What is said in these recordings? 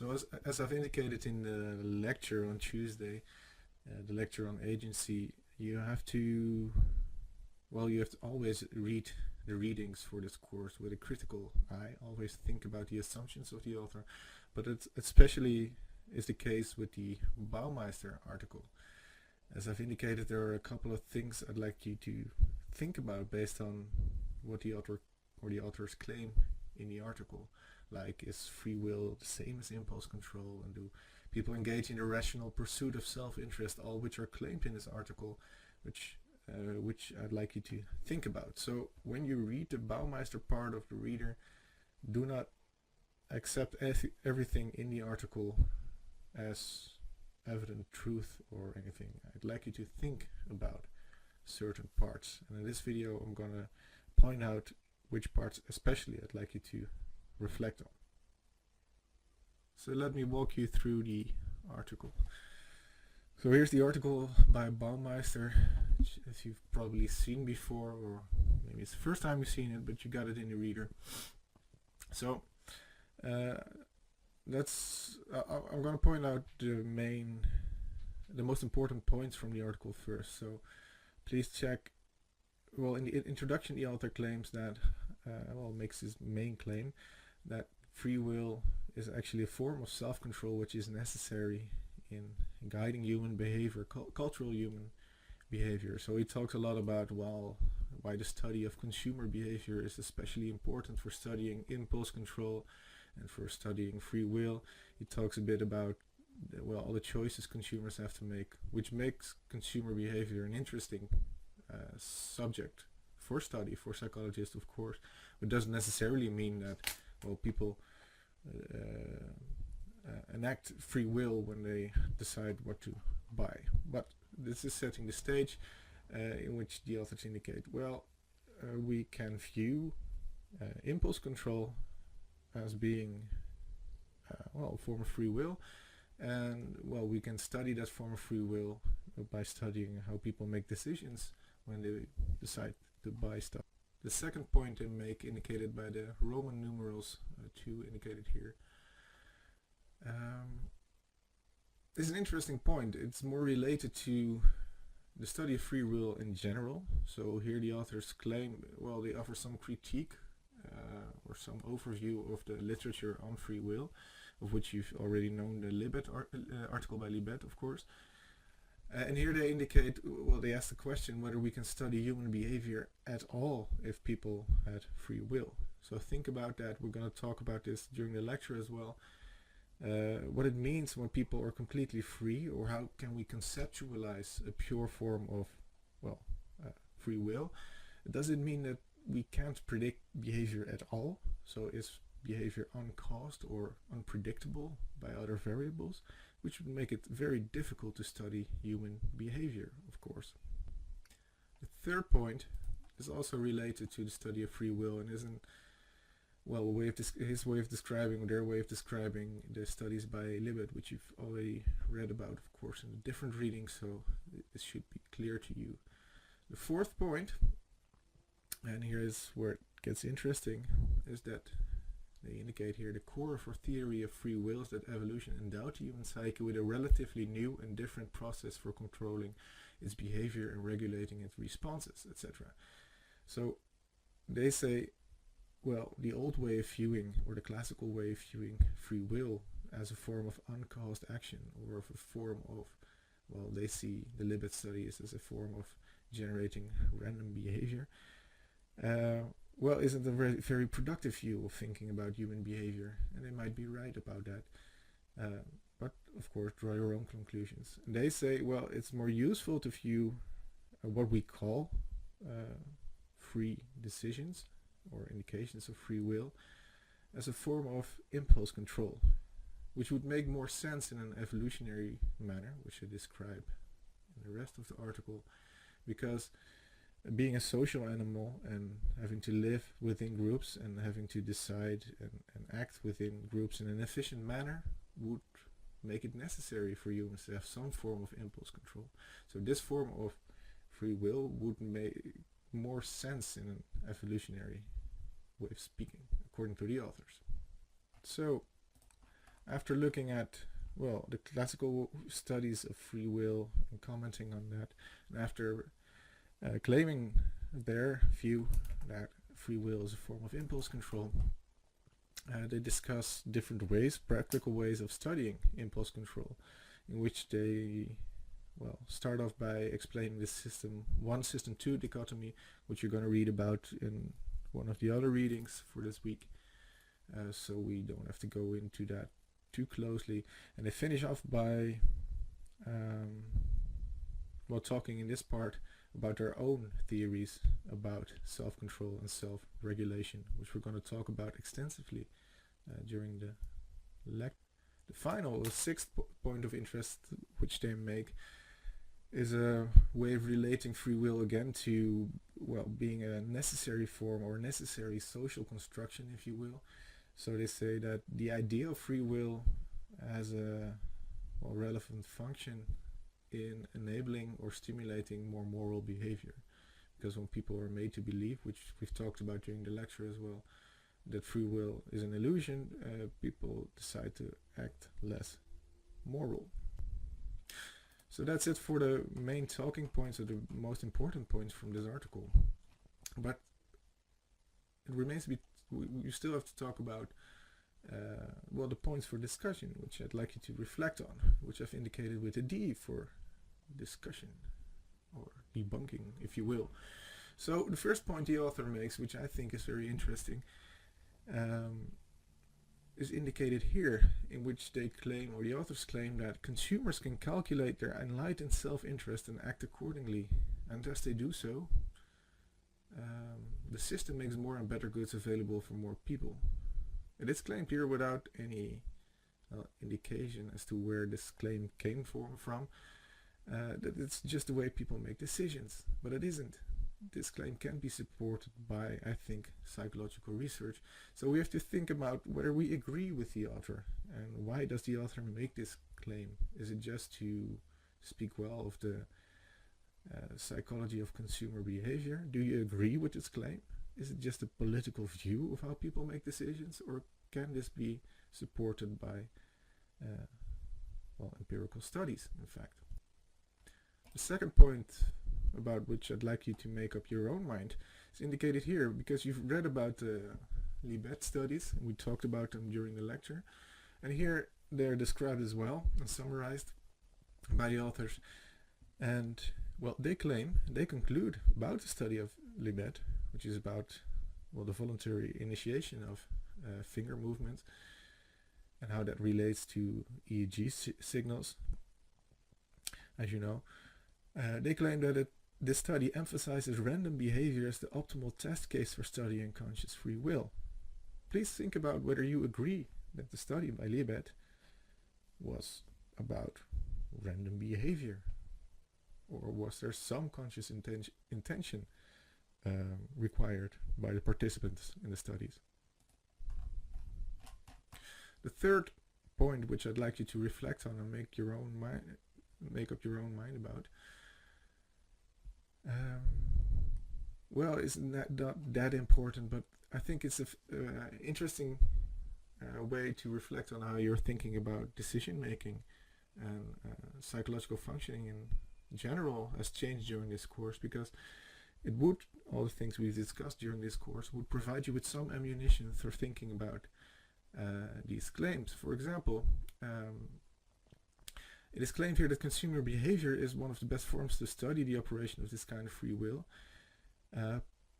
So as I've indicated in the lecture on Tuesday, the lecture on agency, you have to always read the readings for this course with a critical eye. Always think about the assumptions of the author, but it especially is the case with the Baumeister article. As I've indicated, there are a couple of things I'd like you to think about based on what the author or the authors claim in the article. Like, is free will the same as impulse control, and do people engage in the rational pursuit of self-interest, all which are claimed in this article, which I'd like you to think about. So when you read the Baumeister part of the reader, do not accept everything in the article as evident truth or anything. I'd like you to think about certain parts, and in this video I'm gonna point out which parts especially I'd like you to reflect on. So let me walk you through the article. So here's the article by Baumeister, which, as you've probably seen before, or maybe it's the first time you've seen it, but you got it in the reader. So I'm going to point out the most important points from the article first. So please check. Well, in the introduction, the author claims that, makes his main claim that free will is actually a form of self-control which is necessary in guiding human behavior, cultural human behavior. So he talks a lot about why the study of consumer behavior is especially important for studying impulse control and for studying free will. He talks a bit about all the choices consumers have to make, which makes consumer behavior an interesting subject for study for psychologists, of course. It doesn't necessarily mean that people enact free will when they decide what to buy. But this is setting the stage in which the authors indicate, we can view impulse control as being a form of free will, and we can study that form of free will by studying how people make decisions when they decide to buy stuff. The second point they make, indicated by the Roman numerals 2 indicated here, is an interesting point. It's more related to the study of free will in general. So here the authors claim, they offer some critique or some overview of the literature on free will, of which you've already known the Libet article by Libet, of course. And here they indicate, they ask the question whether we can study human behavior at all if people had free will. So think about that. We're going to talk about this during the lecture as well. What it means when people are completely free, or how can we conceptualize a pure form of, free will? Does it mean that we can't predict behavior at all? So is behavior uncaused or unpredictable by other variables, which would make it very difficult to study human behavior, of course. The third point is also related to the study of free will, and isn't his way of describing, or their way of describing the studies by Libet, which you've already read about, of course, in a different reading, so this should be clear to you. The fourth point, and here is where it gets interesting, is that they indicate here the core of our theory of free will is that evolution endowed the human psyche with a relatively new and different process for controlling its behavior and regulating its responses, etc. So they say, the old way of viewing, or the classical way of viewing free will as a form of uncaused action, or of a form of, they see the Libet studies as a form of generating random behavior, isn't a very, very productive view of thinking about human behavior, and they might be right about that. But of course, draw your own conclusions. And they say, it's more useful to view what we call free decisions, or indications of free will, as a form of impulse control, which would make more sense in an evolutionary manner, which I describe in the rest of the article, because being a social animal and having to live within groups and having to decide and act within groups in an efficient manner would make it necessary for humans to have some form of impulse control. So this form of free will would make more sense in an evolutionary way of speaking, according to the authors. So after looking at, well, the classical studies of free will and commenting on that, and after claiming their view that free will is a form of impulse control, they discuss different ways, practical ways of studying impulse control, in which they, well, start off by explaining the system 1, system 2 dichotomy, which you're going to read about in one of the other readings for this week, so we don't have to go into that too closely. And they finish off by well, talking in this part about their own theories about self-control and self-regulation, which we're going to talk about extensively during the lecture. The final, the sixth point of interest which they make is a way of relating free will again to, well, being a necessary form or necessary social construction, if you will. So they say that the idea of free will has a, well, relevant function in enabling or stimulating more moral behavior. Because when people are made to believe, which we've talked about during the lecture as well, that free will is an illusion, people decide to act less moral. So that's it for the main talking points, or the most important points from this article. But it remains to be, we still have to talk about well, the points for discussion, which I'd like you to reflect on, which I've indicated with a D for discussion, or debunking, if you will. So the first point the author makes, which I think is very interesting, is indicated here, in which they claim, or the authors claim, that consumers can calculate their enlightened self-interest and act accordingly, and as they do so, the system makes more and better goods available for more people. It is claimed here without any indication as to where this claim came from, that it's just the way people make decisions, but it isn't. This claim can be supported by, I think, psychological research. So we have to think about whether we agree with the author, and why does the author make this claim? Is it just to speak well of the psychology of consumer behavior? Do you agree with this claim? Is it just a political view of how people make decisions, or can this be supported by well, empirical studies, in fact? The second point about which I'd like you to make up your own mind is indicated here, because you've read about the Libet studies, and we talked about them during the lecture, and here they're described as well and summarized by the authors. And well, they conclude about the study of Libet, which is about, well, the voluntary initiation of finger movements and how that relates to EEG signals, as you know. They claim that this study emphasizes random behavior as the optimal test case for studying conscious free will. Please think about whether you agree that the study by Libet was about random behavior, or was there some conscious intention required by the participants in the studies. The third point, which I'd like you to reflect on and make up your own mind about, well, isn't that important, but I think it's an interesting way to reflect on how you're thinking about decision making, and psychological functioning in general has changed during this course, because it would, all the things we've discussed during this course, would provide you with some ammunition for thinking about these claims. For example, it is claimed here that consumer behavior is one of the best forms to study the operation of this kind of free will,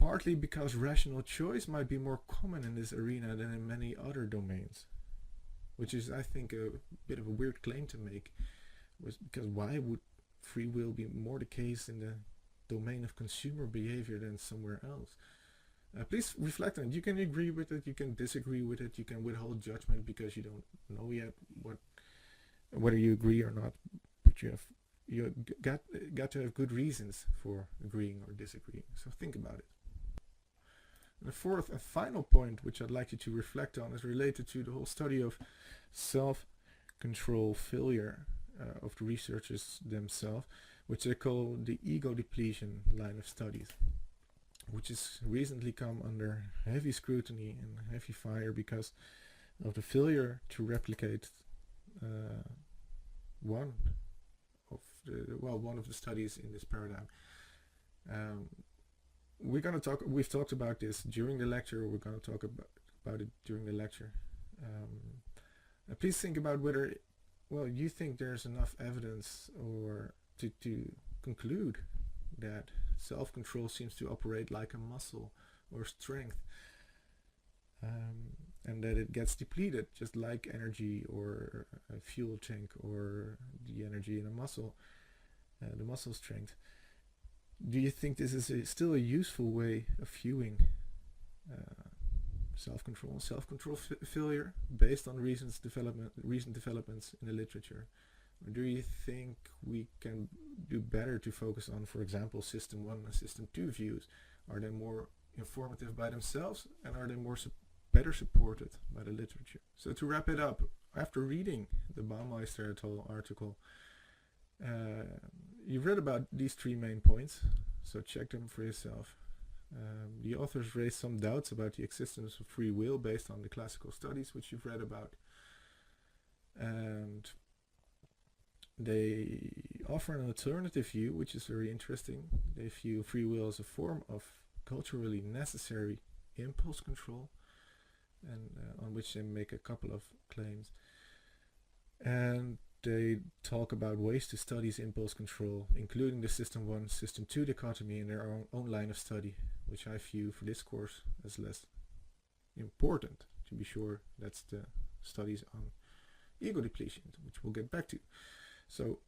partly because rational choice might be more common in this arena than in many other domains, which is, I think, a bit of a weird claim to make, because why would free will be more the case in the domain of consumer behavior than somewhere else? Please reflect on it. You can agree with it, you can disagree with it, you can withhold judgment because you don't know yet whether you agree or not, but you got to have good reasons for agreeing or disagreeing. So think about it. And the fourth and final point, which I'd like you to reflect on, is related to the whole study of self-control failure of the researchers themselves, which they call the ego depletion line of studies, which has recently come under heavy scrutiny and heavy fire because of the failure to replicate one one of the studies in this paradigm. Um, we've talked about this during the lecture. We're going to talk about it during the lecture. Please think about whether, you think there's enough evidence or to conclude that self-control seems to operate like a muscle or strength, and that it gets depleted just like energy or a fuel tank or the energy in a muscle, the muscle strength. Do you think this is still a useful way of viewing self-control failure based on recent developments in the literature? Or do you think we can do better to focus on, for example, System 1 and System 2 views? Are they more informative by themselves, and are they better supported by the literature? So to wrap it up, after reading the Baumeister et al. Article, you've read about these three main points, so check them for yourself. The authors raised some doubts about the existence of free will based on the classical studies which you've read about, and they offer an alternative view which is very interesting. They view free will as a form of culturally necessary impulse control, and on which they make a couple of claims. And they talk about ways to study impulse control, including the System 1, System 2 dichotomy in their own line of study, which I view for this course as less important. To be sure, that's the studies on ego depletion, which we'll get back to. So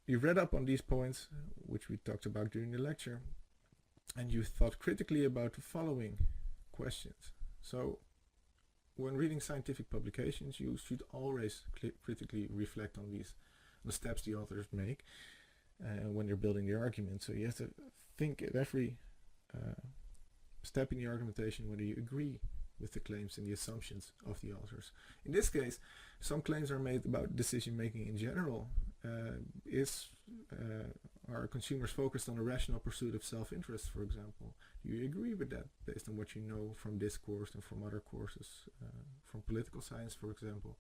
you've read up on these points, which we talked about during the lecture, and you thought critically about the following questions. So when reading scientific publications, you should always critically reflect on the steps the authors make when they're building the argument. So you have to think at every step in the argumentation whether you agree with the claims and the assumptions of the authors. In this case, some claims are made about decision making in general. Are consumers focused on a rational pursuit of self-interest, for example? Do you agree with that based on what you know from this course and from other courses, from political science, for example?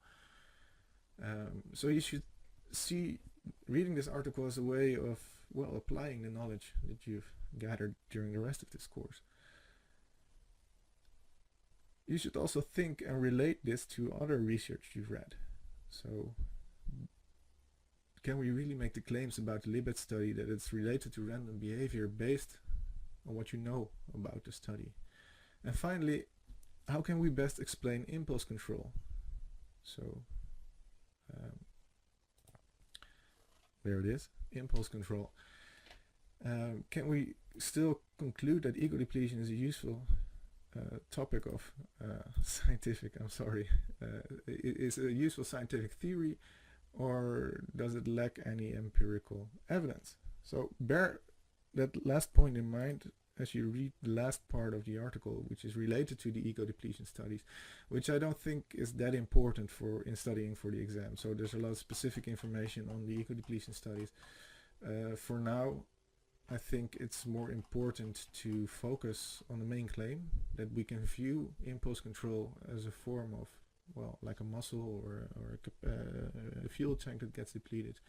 So you should see reading this article as a way of, applying the knowledge that you've gathered during the rest of this course. You should also think and relate this to other research you've read. So can we really make the claims about the Libet study that it's related to random behavior based on what you know about the study? And finally, how can we best explain impulse control? So there it is, impulse control. Can we still conclude that ego depletion is a useful topic of is a useful scientific theory, or does it lack any empirical evidence? So bear that last point in mind as you read the last part of the article, which is related to the ego depletion studies, which I don't think is that important in studying for the exam. So there's a lot of specific information on the ego depletion studies. For now, I think it's more important to focus on the main claim that we can view impulse control as a form of, like a muscle or a fuel tank that gets depleted.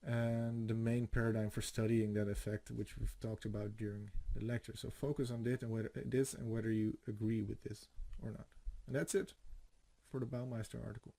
And the main paradigm for studying that effect, which we've talked about during the lecture. So focus on this and whether you agree with this or not. And that's it for the Baumeister article.